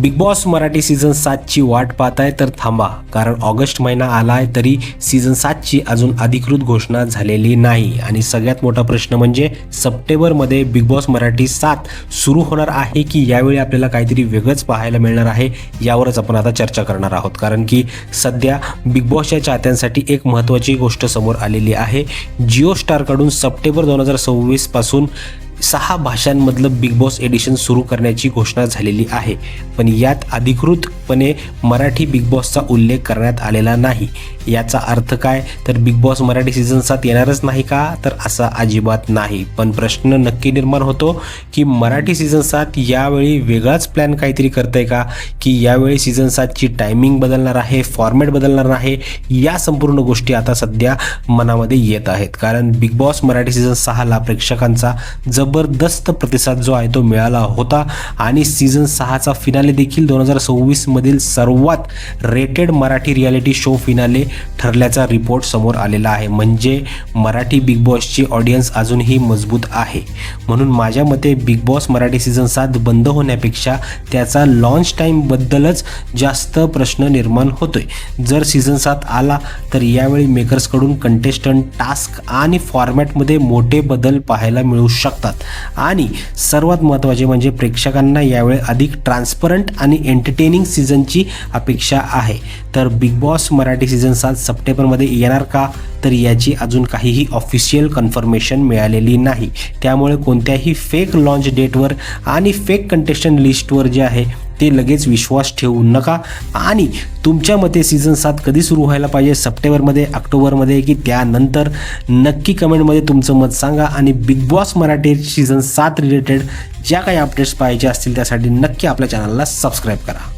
Big boss Marathi season 7ची वाट पाहताय तर थांबा, कारण ऑगस्ट महिना आलाय तरी सीझन 7ची अजून अधिकृत घोषणा झालेली नाही. आणि सगळ्यात मोठा प्रश्न म्हणजे सप्टेंबरमध्ये बिग बॉस मराठी 7 सुरू होणार आहे की यावेळी आपल्याला काहीतरी वेगळंच पाहायला मिळणार आहे, यावरच आपण आता चर्चा करणार आहोत. कारण की सध्या बिग बॉसच्या चाहत्यांसाठी एक महत्त्वाची गोष्ट समोर आलेली आहे. जिओ स्टारकडून सप्टेंबर 2026 पासून 6 भाषांमधलं बिग बॉस एडिशन सुरू करण्याची घोषणा झालेली आहे. पण यात अधिकृतपणे मराठी बिग बॉसचा उल्लेख करण्यात आलेला नाही. याचा अर्थ काय, तर बिग बॉस मराठी सीझन 7 येणारच नाही का, तर असा अजिबात नाही. पण प्रश्न नक्की निर्माण होतो की मराठी सीझन 7 यावेळी वेगळाच प्लॅन काहीतरी करतंय का, की यावेळी सीझन 7ची टायमिंग बदलणार आहे, फॉर्मॅट बदलणार आहे. या संपूर्ण गोष्टी आता सध्या मनामध्ये येत आहेत. कारण बिग बॉस मराठी सीझन 6ला प्रेक्षकांचा जबरदस्त प्रतिसाद जो आहे तो मिळाला होता आणि सीझन 6चा फिनाले देखील 2026 मधील सर्वात rated Marathi reality show finale ठरल्याचा रिपोर्ट समोर आलेला आहे. म्हणजे मराठी बिग बॉसची ऑडियन्स अजूनही मजबूत आहे. म्हणून माझ्या मते बिग बॉस मराठी सीझन 7 बंद होण्यापेक्षा त्याचा लॉन्च टाईम बद्दलच जास्त प्रश्न निर्माण होतोय. जर सीझन 7 आला तर यावेळी मेकर्सकडून कंटेस्टंट, टास्क आणि फॉर्मॅटमध्ये मोठे बदल पाहायला मिळू शकतात. आणि सर्वात महत्त्वाचे म्हणजे प्रेक्षकांना यावेळी अधिक ट्रान्सपरंट आणि एंटरटेनिंग सीझनची अपेक्षा आहे. तर बिग बॉस मराठी सीझन 7 सप्टेंबरमध्ये येणार का, तर याची अजून काहीही ऑफिशियल कन्फर्मेशन मिळालेली नाही. त्यामुळे कोणत्याही फेक लॉन्च डेटवर आणि फेक कंटेस्टंट लिस्टवर जे आहे ते लगेच विश्वास ठेवू नका. आणि तुमच्या मते सीझन 7 कधी सुरू व्हायला पाहिजे, सप्टेंबरमध्ये, ऑक्टोबरमध्ये की त्यानंतर, नक्की कमेंटमध्ये तुमचं मत सांगा. आणि big boss Marathi season 7 related ज्या काही अपडेट्स पाहिजे असतील त्यासाठी नक्की आपल्या चॅनलला सबस्क्राईब करा.